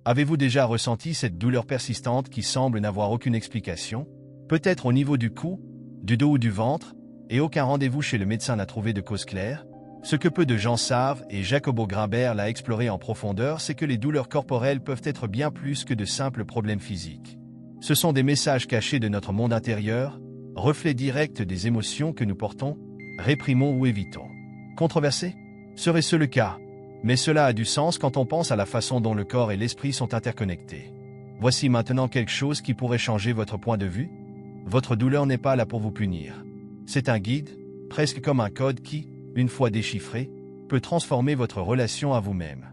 Avez-vous déjà ressenti cette douleur persistante qui semble n'avoir aucune explication? Peut-être au niveau du cou, du dos ou du ventre, et aucun rendez-vous chez le médecin n'a trouvé de cause claire? Ce que peu de gens savent, et Jacobo Grimbert l'a exploré en profondeur, c'est que les douleurs corporelles peuvent être bien plus que de simples problèmes physiques. Ce sont des messages cachés de notre monde intérieur, reflets directs des émotions que nous portons, réprimons ou évitons. Controversé? Serait-ce le cas? Mais cela a du sens quand on pense à la façon dont le corps et l'esprit sont interconnectés. Voici maintenant quelque chose qui pourrait changer votre point de vue. Votre douleur n'est pas là pour vous punir. C'est un guide, presque comme un code qui, une fois déchiffré, peut transformer votre relation à vous-même.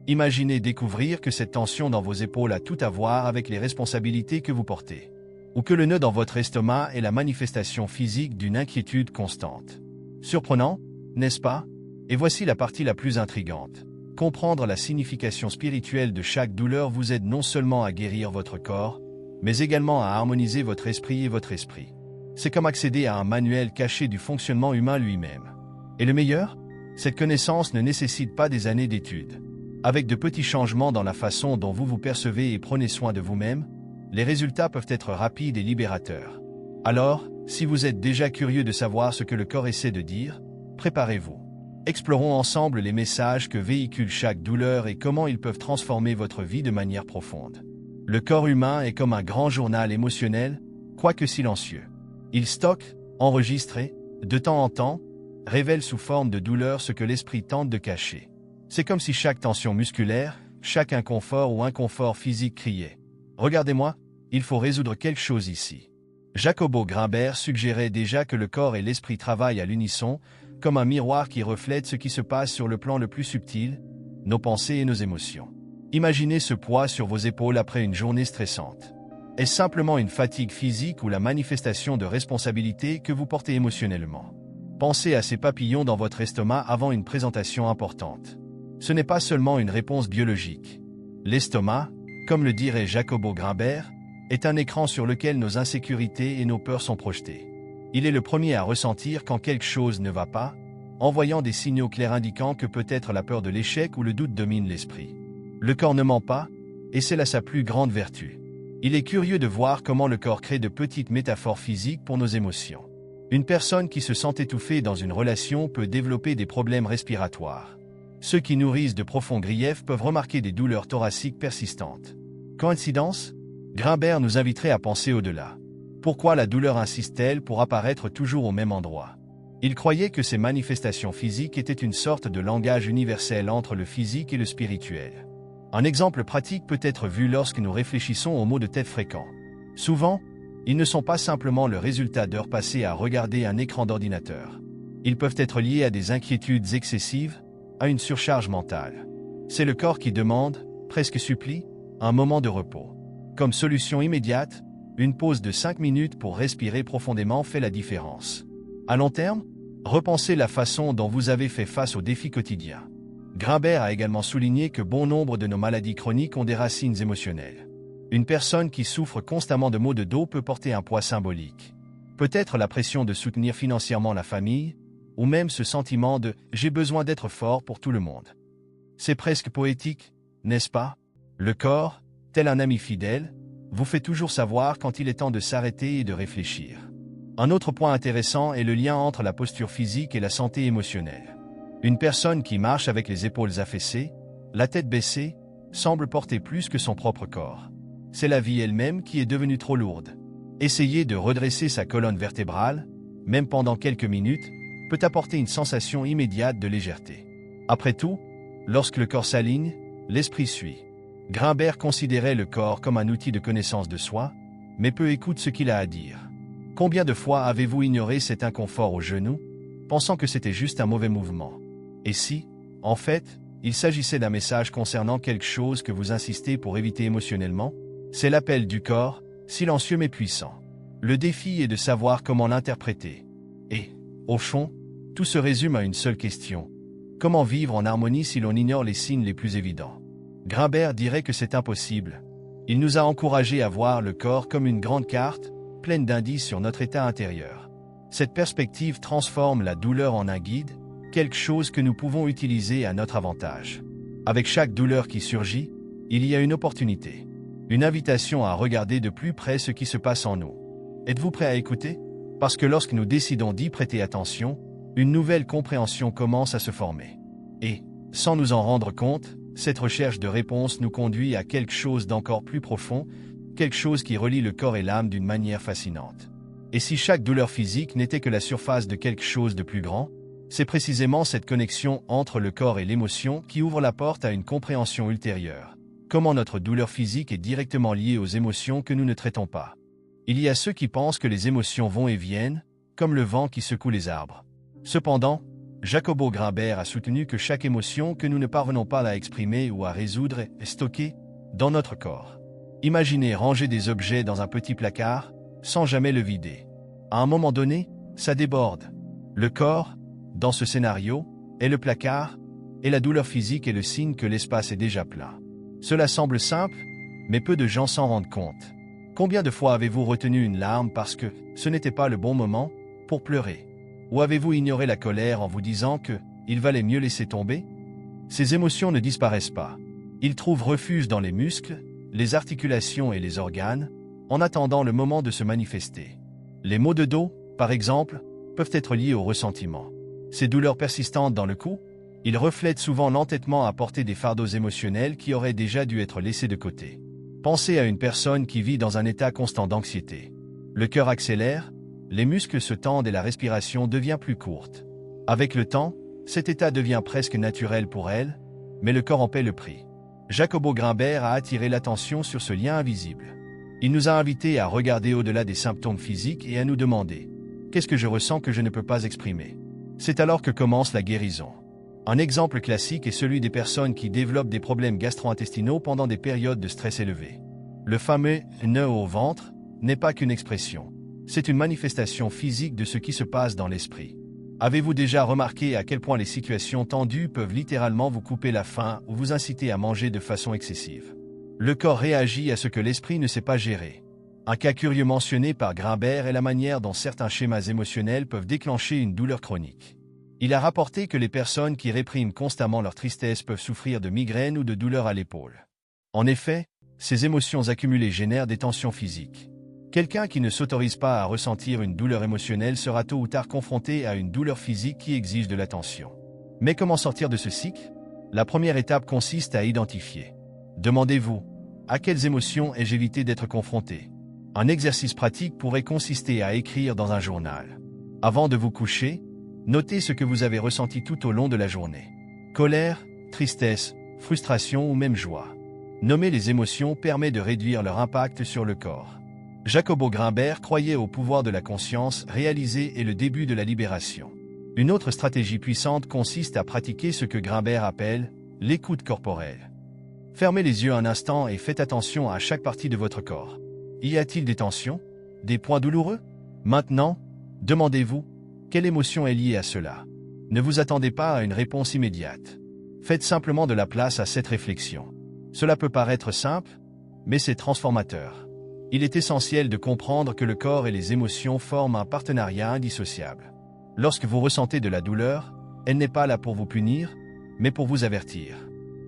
Imaginez découvrir que cette tension dans vos épaules a tout à voir avec les responsabilités que vous portez. Ou que le nœud dans votre estomac est la manifestation physique d'une inquiétude constante. Surprenant, n'est-ce pas? Et voici la partie la plus intrigante. Comprendre la signification spirituelle de chaque douleur vous aide non seulement à guérir votre corps, mais également à harmoniser votre esprit et votre esprit. C'est comme accéder à un manuel caché du fonctionnement humain lui-même. Et le meilleur? Cette connaissance ne nécessite pas des années d'études. Avec de petits changements dans la façon dont vous vous percevez et prenez soin de vous-même, les résultats peuvent être rapides et libérateurs. Alors, si vous êtes déjà curieux de savoir ce que le corps essaie de dire, préparez-vous. Explorons ensemble les messages que véhicule chaque douleur et comment ils peuvent transformer votre vie de manière profonde. Le corps humain est comme un grand journal émotionnel, quoique silencieux. Il stocke, enregistre et, de temps en temps, révèle sous forme de douleur ce que l'esprit tente de cacher. C'est comme si chaque tension musculaire, chaque inconfort ou inconfort physique criait « Regardez-moi, il faut résoudre quelque chose ici ». Jacobo Grimbert suggérait déjà que le corps et l'esprit travaillent à l'unisson, comme un miroir qui reflète ce qui se passe sur le plan le plus subtil, nos pensées et nos émotions. Imaginez ce poids sur vos épaules après une journée stressante. Est-ce simplement une fatigue physique ou la manifestation de responsabilité que vous portez émotionnellement? Pensez à ces papillons dans votre estomac avant une présentation importante. Ce n'est pas seulement une réponse biologique. L'estomac, comme le dirait Jacobo Grimbert, est un écran sur lequel nos insécurités et nos peurs sont projetées. Il est le premier à ressentir quand quelque chose ne va pas, envoyant des signaux clairs indiquant que peut-être la peur de l'échec ou le doute domine l'esprit. Le corps ne ment pas, et c'est là sa plus grande vertu. Il est curieux de voir comment le corps crée de petites métaphores physiques pour nos émotions. Une personne qui se sent étouffée dans une relation peut développer des problèmes respiratoires. Ceux qui nourrissent de profonds griefs peuvent remarquer des douleurs thoraciques persistantes. Coïncidence? Grimbert nous inviterait à penser au-delà. Pourquoi la douleur insiste-t-elle pour apparaître toujours au même endroit? Il croyait que ces manifestations physiques étaient une sorte de langage universel entre le physique et le spirituel. Un exemple pratique peut être vu lorsque nous réfléchissons aux maux de tête fréquents. Souvent, ils ne sont pas simplement le résultat d'heures passées à regarder un écran d'ordinateur. Ils peuvent être liés à des inquiétudes excessives, à une surcharge mentale. C'est le corps qui demande, presque supplie, un moment de repos. Comme solution immédiate, une pause de 5 minutes pour respirer profondément fait la différence. À long terme, repensez la façon dont vous avez fait face aux défis quotidiens. Grimbert a également souligné que bon nombre de nos maladies chroniques ont des racines émotionnelles. Une personne qui souffre constamment de maux de dos peut porter un poids symbolique. Peut-être la pression de soutenir financièrement la famille, ou même ce sentiment de « j'ai besoin d'être fort pour tout le monde ». C'est presque poétique, n'est-ce pas? Le corps, tel un ami fidèle, vous fait toujours savoir quand il est temps de s'arrêter et de réfléchir. Un autre point intéressant est le lien entre la posture physique et la santé émotionnelle. Une personne qui marche avec les épaules affaissées, la tête baissée, semble porter plus que son propre corps. C'est la vie elle-même qui est devenue trop lourde. Essayer de redresser sa colonne vertébrale, même pendant quelques minutes, peut apporter une sensation immédiate de légèreté. Après tout, lorsque le corps s'aligne, l'esprit suit. Grimbert considérait le corps comme un outil de connaissance de soi, mais peu écoute ce qu'il a à dire. Combien de fois avez-vous ignoré cet inconfort au genou, pensant que c'était juste un mauvais mouvement? Et si, en fait, il s'agissait d'un message concernant quelque chose que vous insistez pour éviter émotionnellement? C'est l'appel du corps, silencieux mais puissant. Le défi est de savoir comment l'interpréter. Et, au fond, tout se résume à une seule question. Comment vivre en harmonie si l'on ignore les signes les plus évidents? Grimbert dirait que c'est impossible. Il nous a encouragés à voir le corps comme une grande carte, pleine d'indices sur notre état intérieur. Cette perspective transforme la douleur en un guide, quelque chose que nous pouvons utiliser à notre avantage. Avec chaque douleur qui surgit, il y a une opportunité. Une invitation à regarder de plus près ce qui se passe en nous. Êtes-vous prêt à écouter? Parce que lorsque nous décidons d'y prêter attention, une nouvelle compréhension commence à se former. Et, sans nous en rendre compte, cette recherche de réponse nous conduit à quelque chose d'encore plus profond, quelque chose qui relie le corps et l'âme d'une manière fascinante. Et si chaque douleur physique n'était que la surface de quelque chose de plus grand, c'est précisément cette connexion entre le corps et l'émotion qui ouvre la porte à une compréhension ultérieure. Comment notre douleur physique est directement liée aux émotions que nous ne traitons pas. Il y a ceux qui pensent que les émotions vont et viennent, comme le vent qui secoue les arbres. Cependant, Jacobo Grimbert a soutenu que chaque émotion que nous ne parvenons pas à exprimer ou à résoudre est stockée dans notre corps. Imaginez ranger des objets dans un petit placard, sans jamais le vider. À un moment donné, ça déborde. Le corps, dans ce scénario, est le placard, et la douleur physique est le signe que l'espace est déjà plein. Cela semble simple, mais peu de gens s'en rendent compte. Combien de fois avez-vous retenu une larme parce que ce n'était pas le bon moment pour pleurer? Ou avez-vous ignoré la colère en vous disant que il valait mieux laisser tomber? Ces émotions ne disparaissent pas. Ils trouvent refuge dans les muscles, les articulations et les organes, en attendant le moment de se manifester. Les maux de dos, par exemple, peuvent être liés au ressentiment. Ces douleurs persistantes dans le cou, ils reflètent souvent l'entêtement à porter des fardeaux émotionnels qui auraient déjà dû être laissés de côté. Pensez à une personne qui vit dans un état constant d'anxiété. Le cœur accélère, les muscles se tendent et la respiration devient plus courte. Avec le temps, cet état devient presque naturel pour elle, mais le corps en paie le prix. Jacobo Grimbert a attiré l'attention sur ce lien invisible. Il nous a invités à regarder au-delà des symptômes physiques et à nous demander « Qu'est-ce que je ressens que je ne peux pas exprimer ?» C'est alors que commence la guérison. Un exemple classique est celui des personnes qui développent des problèmes gastro-intestinaux pendant des périodes de stress élevé. Le fameux « nœud au ventre » n'est pas qu'une expression. C'est une manifestation physique de ce qui se passe dans l'esprit. Avez-vous déjà remarqué à quel point les situations tendues peuvent littéralement vous couper la faim ou vous inciter à manger de façon excessive? Le corps réagit à ce que l'esprit ne sait pas gérer. Un cas curieux mentionné par Grimbert est la manière dont certains schémas émotionnels peuvent déclencher une douleur chronique. Il a rapporté que les personnes qui répriment constamment leur tristesse peuvent souffrir de migraines ou de douleurs à l'épaule. En effet, ces émotions accumulées génèrent des tensions physiques. Quelqu'un qui ne s'autorise pas à ressentir une douleur émotionnelle sera tôt ou tard confronté à une douleur physique qui exige de l'attention. Mais comment sortir de ce cycle? La première étape consiste à identifier. Demandez-vous, à quelles émotions ai-je évité d'être confronté? Un exercice pratique pourrait consister à écrire dans un journal. Avant de vous coucher, notez ce que vous avez ressenti tout au long de la journée. Colère, tristesse, frustration ou même joie. Nommer les émotions permet de réduire leur impact sur le corps. Jacobo Grimbert croyait au pouvoir de la conscience réalisée et le début de la libération. Une autre stratégie puissante consiste à pratiquer ce que Grimbert appelle l'écoute corporelle. Fermez les yeux un instant et faites attention à chaque partie de votre corps. Y a-t-il des tensions? Des points douloureux? Maintenant, demandez-vous, quelle émotion est liée à cela? Ne vous attendez pas à une réponse immédiate. Faites simplement de la place à cette réflexion. Cela peut paraître simple, mais c'est transformateur. Il est essentiel de comprendre que le corps et les émotions forment un partenariat indissociable. Lorsque vous ressentez de la douleur, elle n'est pas là pour vous punir, mais pour vous avertir.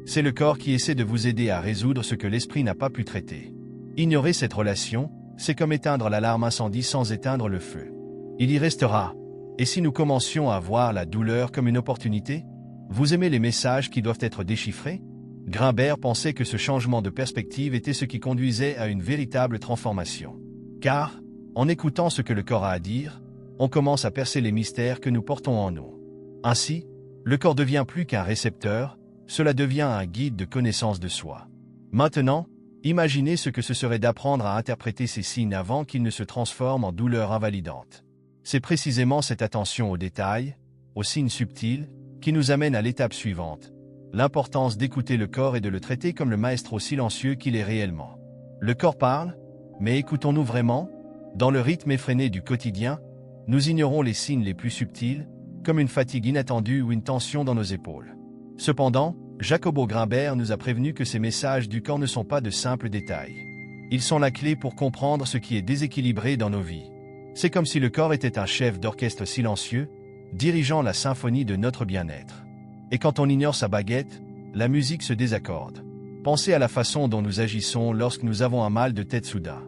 C'est le corps qui essaie de vous aider à résoudre ce que l'esprit n'a pas pu traiter. Ignorer cette relation, c'est comme éteindre l'alarme incendie sans éteindre le feu. Il y restera. Et si nous commencions à voir la douleur comme une opportunité? Vous aimez les messages qui doivent être déchiffrés? Grimbert pensait que ce changement de perspective était ce qui conduisait à une véritable transformation. Car, en écoutant ce que le corps a à dire, on commence à percer les mystères que nous portons en nous. Ainsi, le corps devient plus qu'un récepteur, cela devient un guide de connaissance de soi. Maintenant, imaginez ce que ce serait d'apprendre à interpréter ces signes avant qu'ils ne se transforment en douleur invalidante. C'est précisément cette attention aux détails, aux signes subtils, qui nous amène à l'étape suivante. L'importance d'écouter le corps et de le traiter comme le maestro silencieux qu'il est réellement. Le corps parle, mais écoutons-nous vraiment? Dans le rythme effréné du quotidien, nous ignorons les signes les plus subtils, comme une fatigue inattendue ou une tension dans nos épaules. Cependant, Jacobo Grimbert nous a prévenu que ces messages du corps ne sont pas de simples détails. Ils sont la clé pour comprendre ce qui est déséquilibré dans nos vies. C'est comme si le corps était un chef d'orchestre silencieux, dirigeant la symphonie de notre bien-être. Et quand on ignore sa baguette, la musique se désaccorde. Pensez à la façon dont nous agissons lorsque nous avons un mal de tête soudain.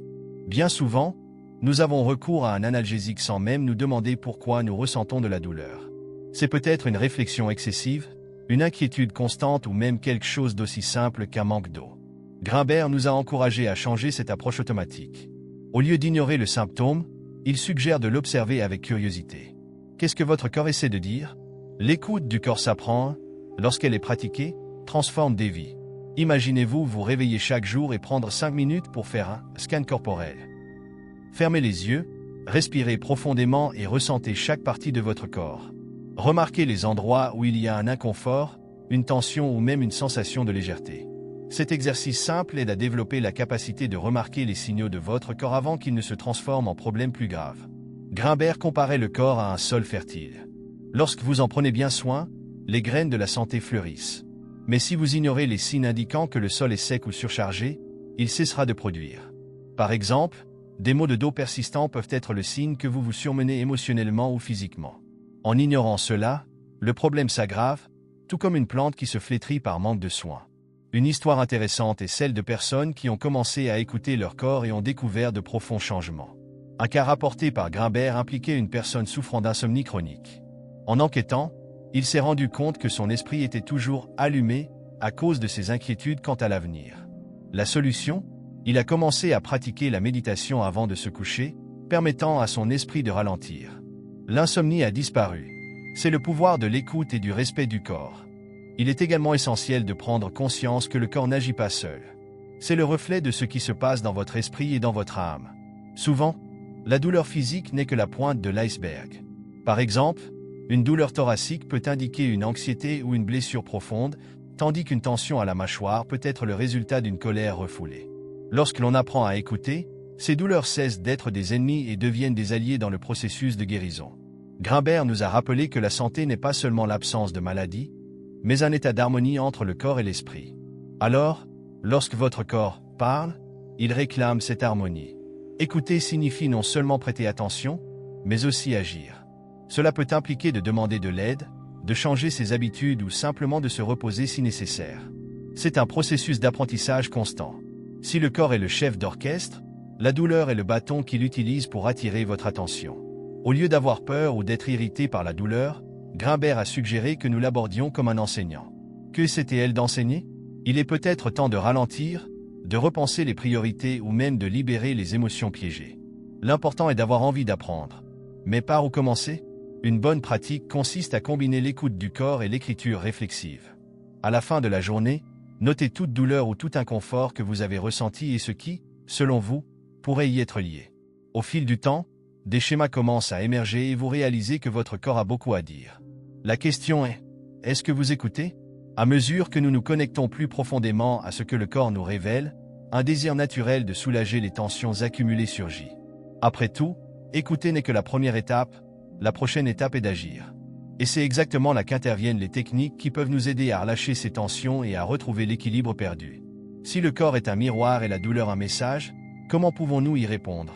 Bien souvent, nous avons recours à un analgésique sans même nous demander pourquoi nous ressentons de la douleur. C'est peut-être une réflexion excessive, une inquiétude constante ou même quelque chose d'aussi simple qu'un manque d'eau. Grimbert nous a encouragés à changer cette approche automatique. Au lieu d'ignorer le symptôme, il suggère de l'observer avec curiosité. Qu'est-ce que votre corps essaie de dire? L'écoute du corps s'apprend, lorsqu'elle est pratiquée, transforme des vies. Imaginez-vous vous réveiller chaque jour et prendre 5 minutes pour faire un scan corporel. Fermez les yeux, respirez profondément et ressentez chaque partie de votre corps. Remarquez les endroits où il y a un inconfort, une tension ou même une sensation de légèreté. Cet exercice simple aide à développer la capacité de remarquer les signaux de votre corps avant qu'ils ne se transforment en problèmes plus graves. Grimbert comparait le corps à un sol fertile. Lorsque vous en prenez bien soin, les graines de la santé fleurissent. Mais si vous ignorez les signes indiquant que le sol est sec ou surchargé, il cessera de produire. Par exemple, des maux de dos persistants peuvent être le signe que vous vous surmenez émotionnellement ou physiquement. En ignorant cela, le problème s'aggrave, tout comme une plante qui se flétrit par manque de soins. Une histoire intéressante est celle de personnes qui ont commencé à écouter leur corps et ont découvert de profonds changements. Un cas rapporté par Grimbert impliquait une personne souffrant d'insomnie chronique. En enquêtant, il s'est rendu compte que son esprit était toujours allumé à cause de ses inquiétudes quant à l'avenir. La solution? Il a commencé à pratiquer la méditation avant de se coucher, permettant à son esprit de ralentir. L'insomnie a disparu. C'est le pouvoir de l'écoute et du respect du corps. Il est également essentiel de prendre conscience que le corps n'agit pas seul. C'est le reflet de ce qui se passe dans votre esprit et dans votre âme. Souvent, la douleur physique n'est que la pointe de l'iceberg. Par exemple, une douleur thoracique peut indiquer une anxiété ou une blessure profonde, tandis qu'une tension à la mâchoire peut être le résultat d'une colère refoulée. Lorsque l'on apprend à écouter, ces douleurs cessent d'être des ennemis et deviennent des alliés dans le processus de guérison. Grimbert nous a rappelé que la santé n'est pas seulement l'absence de maladie, mais un état d'harmonie entre le corps et l'esprit. Alors, lorsque votre corps parle, il réclame cette harmonie. Écouter signifie non seulement prêter attention, mais aussi agir. Cela peut impliquer de demander de l'aide, de changer ses habitudes ou simplement de se reposer si nécessaire. C'est un processus d'apprentissage constant. Si le corps est le chef d'orchestre, la douleur est le bâton qu'il utilise pour attirer votre attention. Au lieu d'avoir peur ou d'être irrité par la douleur, Grimbert a suggéré que nous l'abordions comme un enseignant. Que c'était-elle d'enseigner? Il est peut-être temps de ralentir, de repenser les priorités ou même de libérer les émotions piégées. L'important est d'avoir envie d'apprendre. Mais par où commencer? Une bonne pratique consiste à combiner l'écoute du corps et l'écriture réflexive. À la fin de la journée, notez toute douleur ou tout inconfort que vous avez ressenti et ce qui, selon vous, pourrait y être lié. Au fil du temps, des schémas commencent à émerger et vous réalisez que votre corps a beaucoup à dire. La question est, est-ce que vous écoutez? À mesure que nous nous connectons plus profondément à ce que le corps nous révèle, un désir naturel de soulager les tensions accumulées surgit. Après tout, écouter n'est que la première étape, la prochaine étape est d'agir. Et c'est exactement là qu'interviennent les techniques qui peuvent nous aider à relâcher ces tensions et à retrouver l'équilibre perdu. Si le corps est un miroir et la douleur un message, comment pouvons-nous y répondre?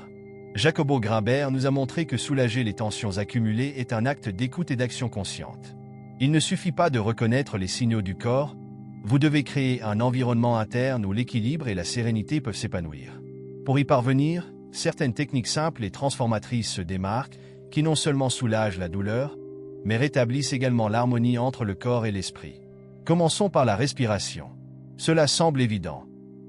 Jacobo Grimbert nous a montré que soulager les tensions accumulées est un acte d'écoute et d'action consciente. Il ne suffit pas de reconnaître les signaux du corps, vous devez créer un environnement interne où l'équilibre et la sérénité peuvent s'épanouir. Pour y parvenir, certaines techniques simples et transformatrices se démarquent, qui non seulement soulagent la douleur, mais rétablissent également l'harmonie entre le corps et l'esprit. Commençons par la respiration. Cela semble évident,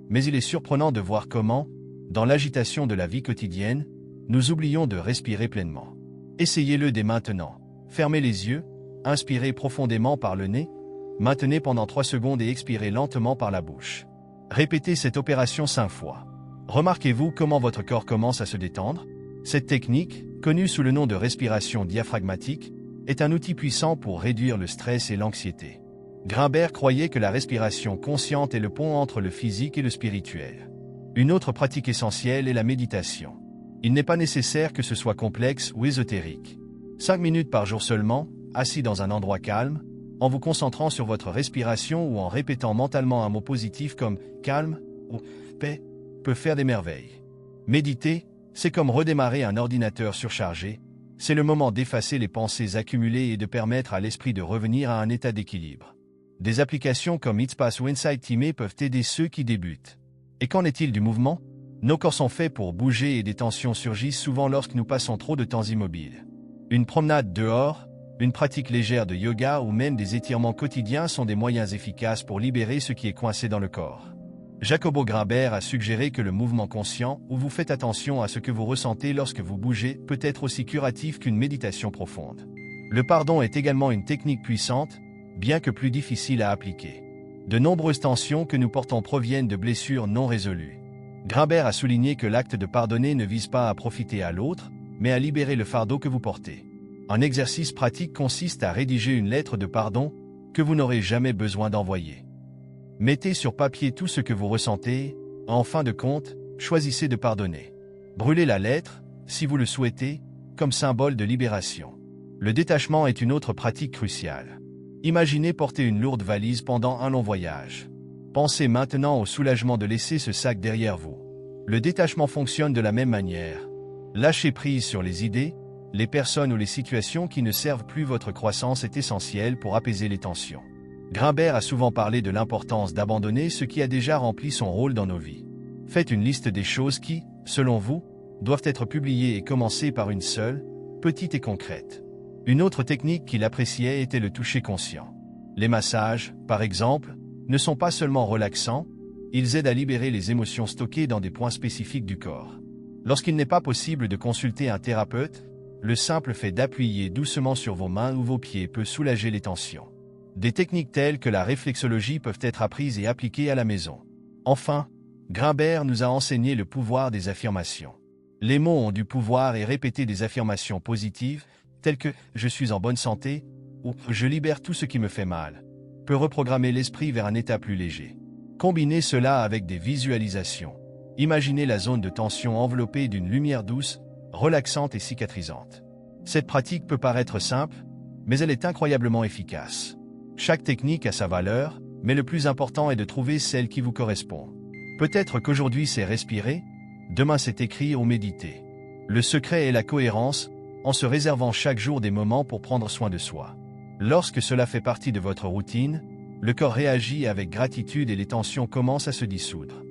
mais il est surprenant de voir comment, dans l'agitation de la vie quotidienne, nous oublions de respirer pleinement. Essayez-le dès maintenant. Fermez les yeux, inspirez profondément par le nez, maintenez pendant 3 secondes et expirez lentement par la bouche. Répétez cette opération 5 fois. Remarquez-vous comment votre corps commence à se détendre? Cette technique, connue sous le nom de respiration diaphragmatique, est un outil puissant pour réduire le stress et l'anxiété. Grimbert croyait que la respiration consciente est le pont entre le physique et le spirituel. Une autre pratique essentielle est la méditation. Il n'est pas nécessaire que ce soit complexe ou ésotérique. 5 minutes par jour seulement, assis dans un endroit calme, en vous concentrant sur votre respiration ou en répétant mentalement un mot positif comme « calme » ou « paix » peut faire des merveilles. Méditer, c'est comme redémarrer un ordinateur surchargé, c'est le moment d'effacer les pensées accumulées et de permettre à l'esprit de revenir à un état d'équilibre. Des applications comme Heatspace ou Inside Team peuvent aider ceux qui débutent. Et qu'en est-il du mouvement? Nos corps sont faits pour bouger et des tensions surgissent souvent lorsque nous passons trop de temps immobiles. Une promenade dehors, une pratique légère de yoga ou même des étirements quotidiens sont des moyens efficaces pour libérer ce qui est coincé dans le corps. Jacobo Grimbert a suggéré que le mouvement conscient, où vous faites attention à ce que vous ressentez lorsque vous bougez, peut être aussi curatif qu'une méditation profonde. Le pardon est également une technique puissante, bien que plus difficile à appliquer. De nombreuses tensions que nous portons proviennent de blessures non résolues. Grimbert a souligné que l'acte de pardonner ne vise pas à profiter à l'autre, mais à libérer le fardeau que vous portez. Un exercice pratique consiste à rédiger une lettre de pardon que vous n'aurez jamais besoin d'envoyer. Mettez sur papier tout ce que vous ressentez, en fin de compte, choisissez de pardonner. Brûlez la lettre, si vous le souhaitez, comme symbole de libération. Le détachement est une autre pratique cruciale. Imaginez porter une lourde valise pendant un long voyage. Pensez maintenant au soulagement de laisser ce sac derrière vous. Le détachement fonctionne de la même manière. Lâcher prise sur les idées, les personnes ou les situations qui ne servent plus votre croissance est essentiel pour apaiser les tensions. Grimbert a souvent parlé de l'importance d'abandonner ce qui a déjà rempli son rôle dans nos vies. Faites une liste des choses qui, selon vous, doivent être publiées et commencez par une seule, petite et concrète. Une autre technique qu'il appréciait était le toucher conscient. Les massages, par exemple, ne sont pas seulement relaxants, ils aident à libérer les émotions stockées dans des points spécifiques du corps. Lorsqu'il n'est pas possible de consulter un thérapeute, le simple fait d'appuyer doucement sur vos mains ou vos pieds peut soulager les tensions. Des techniques telles que la réflexologie peuvent être apprises et appliquées à la maison. Enfin, Grimbert nous a enseigné le pouvoir des affirmations. Les mots ont du pouvoir et répéter des affirmations positives, telles que « je suis en bonne santé » ou « je libère tout ce qui me fait mal », peut reprogrammer l'esprit vers un état plus léger. Combinez cela avec des visualisations. Imaginez la zone de tension enveloppée d'une lumière douce, relaxante et cicatrisante. Cette pratique peut paraître simple, mais elle est incroyablement efficace. Chaque technique a sa valeur, mais le plus important est de trouver celle qui vous correspond. Peut-être qu'aujourd'hui c'est respirer, demain c'est écrire ou méditer. Le secret est la cohérence, en se réservant chaque jour des moments pour prendre soin de soi. Lorsque cela fait partie de votre routine, le corps réagit avec gratitude et les tensions commencent à se dissoudre.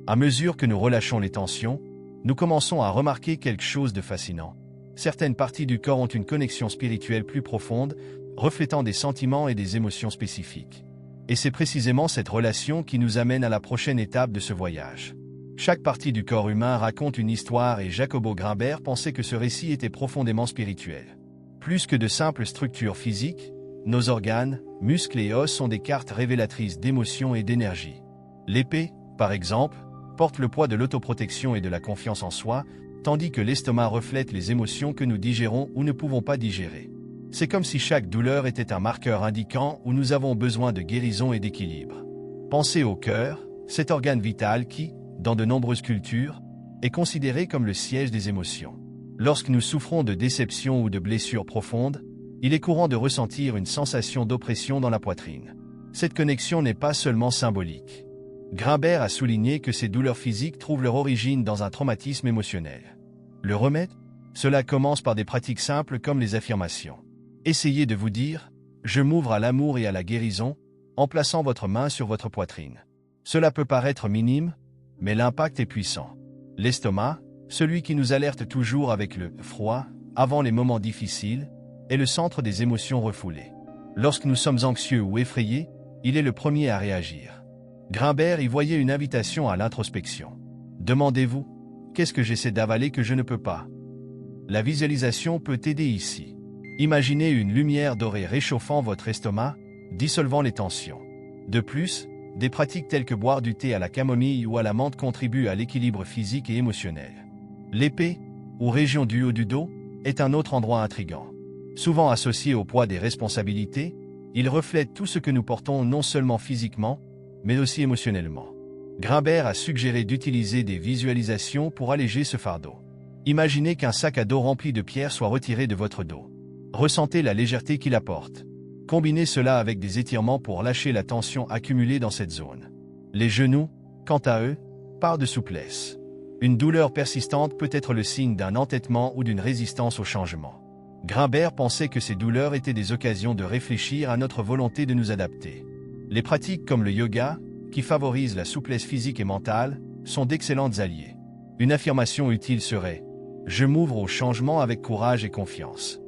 À mesure que nous relâchons les tensions, nous commençons à remarquer quelque chose de fascinant. Certaines parties du corps ont une connexion spirituelle plus profonde, reflétant des sentiments et des émotions spécifiques. Et c'est précisément cette relation qui nous amène à la prochaine étape de ce voyage. Chaque partie du corps humain raconte une histoire et Jacobo Grimbert pensait que ce récit était profondément spirituel. Plus que de simples structures physiques, nos organes, muscles et os sont des cartes révélatrices d'émotions et d'énergie. L'épée, par exemple, porte le poids de l'autoprotection et de la confiance en soi, tandis que l'estomac reflète les émotions que nous digérons ou ne pouvons pas digérer. C'est comme si chaque douleur était un marqueur indiquant où nous avons besoin de guérison et d'équilibre. Pensez au cœur, cet organe vital qui, dans de nombreuses cultures, est considéré comme le siège des émotions. Lorsque nous souffrons de déception ou de blessures profondes, il est courant de ressentir une sensation d'oppression dans la poitrine. Cette connexion n'est pas seulement symbolique. Grimbert a souligné que ces douleurs physiques trouvent leur origine dans un traumatisme émotionnel. Le remède? Cela commence par des pratiques simples comme les affirmations. Essayez de vous dire « Je m'ouvre à l'amour et à la guérison » en plaçant votre main sur votre poitrine. Cela peut paraître minime, mais l'impact est puissant. L'estomac, celui qui nous alerte toujours avec le froid, avant les moments difficiles, est le centre des émotions refoulées. Lorsque nous sommes anxieux ou effrayés, il est le premier à réagir. Grimbert y voyait une invitation à l'introspection. Demandez-vous, qu'est-ce que j'essaie d'avaler que je ne peux pas? La visualisation peut aider ici. Imaginez une lumière dorée réchauffant votre estomac, dissolvant les tensions. De plus, des pratiques telles que boire du thé à la camomille ou à la menthe contribuent à l'équilibre physique et émotionnel. L'épée, ou région du haut du dos, est un autre endroit intrigant. Souvent associé au poids des responsabilités, il reflète tout ce que nous portons non seulement physiquement, mais aussi émotionnellement. Grimbert a suggéré d'utiliser des visualisations pour alléger ce fardeau. Imaginez qu'un sac à dos rempli de pierres soit retiré de votre dos. Ressentez la légèreté qu'il apporte. Combinez cela avec des étirements pour lâcher la tension accumulée dans cette zone. Les genoux, quant à eux, parlent de souplesse. Une douleur persistante peut être le signe d'un entêtement ou d'une résistance au changement. Grimbert pensait que ces douleurs étaient des occasions de réfléchir à notre volonté de nous adapter. Les pratiques comme le yoga, qui favorisent la souplesse physique et mentale, sont d'excellentes alliés. Une affirmation utile serait « Je m'ouvre au changement avec courage et confiance ».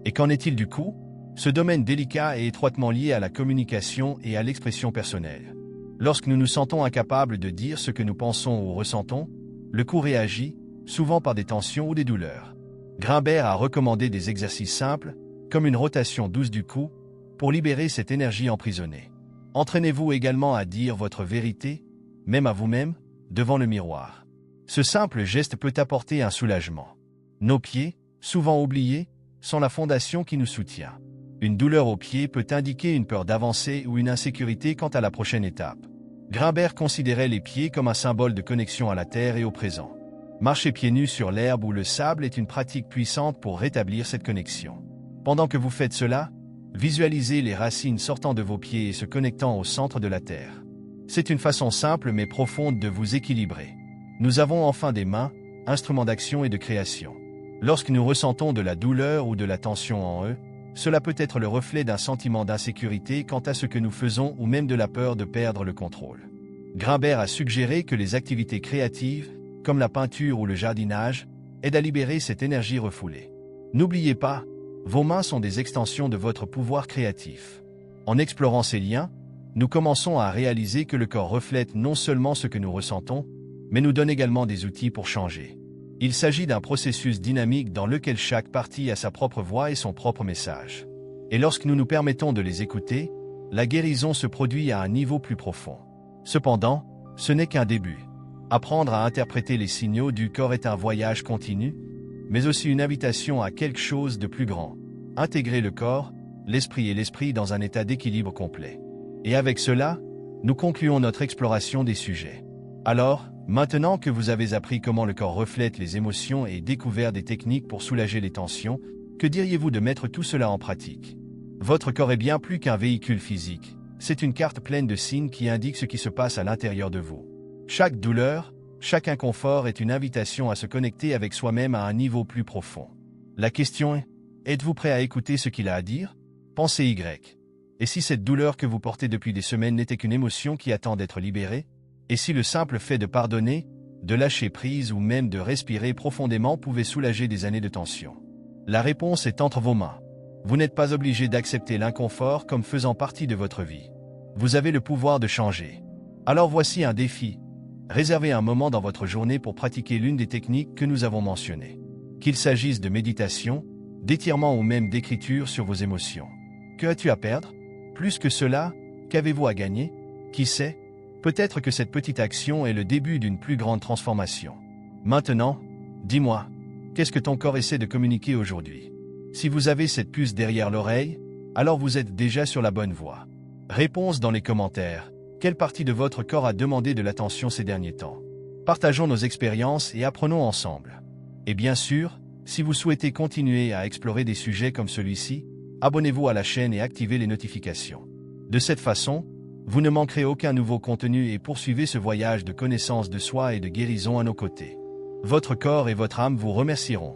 Et qu'en est-il du cou? Ce domaine délicat est étroitement lié à la communication et à l'expression personnelle. Lorsque nous nous sentons incapables de dire ce que nous pensons ou ressentons, le cou réagit, souvent par des tensions ou des douleurs. Grimbert a recommandé des exercices simples, comme une rotation douce du cou, pour libérer cette énergie emprisonnée. Entraînez-vous également à dire votre vérité, même à vous-même, devant le miroir. Ce simple geste peut apporter un soulagement. Nos pieds, souvent oubliés, sont la fondation qui nous soutient. Une douleur au pied peut indiquer une peur d'avancer ou une insécurité quant à la prochaine étape. Grimbert considérait les pieds comme un symbole de connexion à la terre et au présent. Marcher pieds nus sur l'herbe ou le sable est une pratique puissante pour rétablir cette connexion. Pendant que vous faites cela, visualisez les racines sortant de vos pieds et se connectant au centre de la terre. C'est une façon simple mais profonde de vous équilibrer. Nous avons enfin des mains, instruments d'action et de création. Lorsque nous ressentons de la douleur ou de la tension en eux, cela peut être le reflet d'un sentiment d'insécurité quant à ce que nous faisons ou même de la peur de perdre le contrôle. Grimbert a suggéré que les activités créatives, comme la peinture ou le jardinage, aident à libérer cette énergie refoulée. N'oubliez pas, vos mains sont des extensions de votre pouvoir créatif. En explorant ces liens, nous commençons à réaliser que le corps reflète non seulement ce que nous ressentons, mais nous donne également des outils pour changer. Il s'agit d'un processus dynamique dans lequel chaque partie a sa propre voix et son propre message. Et lorsque nous nous permettons de les écouter, la guérison se produit à un niveau plus profond. Cependant, ce n'est qu'un début. Apprendre à interpréter les signaux du corps est un voyage continu, mais aussi une invitation à quelque chose de plus grand. Intégrer le corps, l'esprit et l'esprit dans un état d'équilibre complet. Et avec cela, nous concluons notre exploration des sujets. Alors, maintenant que vous avez appris comment le corps reflète les émotions et découvert des techniques pour soulager les tensions, que diriez-vous de mettre tout cela en pratique? Votre corps est bien plus qu'un véhicule physique. C'est une carte pleine de signes qui indiquent ce qui se passe à l'intérieur de vous. Chaque douleur, chaque inconfort est une invitation à se connecter avec soi-même à un niveau plus profond. La question est, êtes-vous prêt à écouter ce qu'il a à dire? Pensez Y. Et si cette douleur que vous portez depuis des semaines n'était qu'une émotion qui attend d'être libérée? Et si le simple fait de pardonner, de lâcher prise ou même de respirer profondément pouvait soulager des années de tension? La réponse est entre vos mains. Vous n'êtes pas obligé d'accepter l'inconfort comme faisant partie de votre vie. Vous avez le pouvoir de changer. Alors voici un défi. Réservez un moment dans votre journée pour pratiquer l'une des techniques que nous avons mentionnées. Qu'il s'agisse de méditation, d'étirement ou même d'écriture sur vos émotions. Que as-tu à perdre? Plus que cela, qu'avez-vous à gagner? Qui sait? Peut-être que cette petite action est le début d'une plus grande transformation. Maintenant, dis-moi, qu'est-ce que ton corps essaie de communiquer aujourd'hui? Si vous avez cette puce derrière l'oreille, alors vous êtes déjà sur la bonne voie. Réponse dans les commentaires. Quelle partie de votre corps a demandé de l'attention ces derniers temps? Partageons nos expériences et apprenons ensemble. Et bien sûr, si vous souhaitez continuer à explorer des sujets comme celui-ci, abonnez-vous à la chaîne et activez les notifications. De cette façon, vous ne manquerez aucun nouveau contenu et poursuivez ce voyage de connaissance de soi et de guérison à nos côtés. Votre corps et votre âme vous remercieront.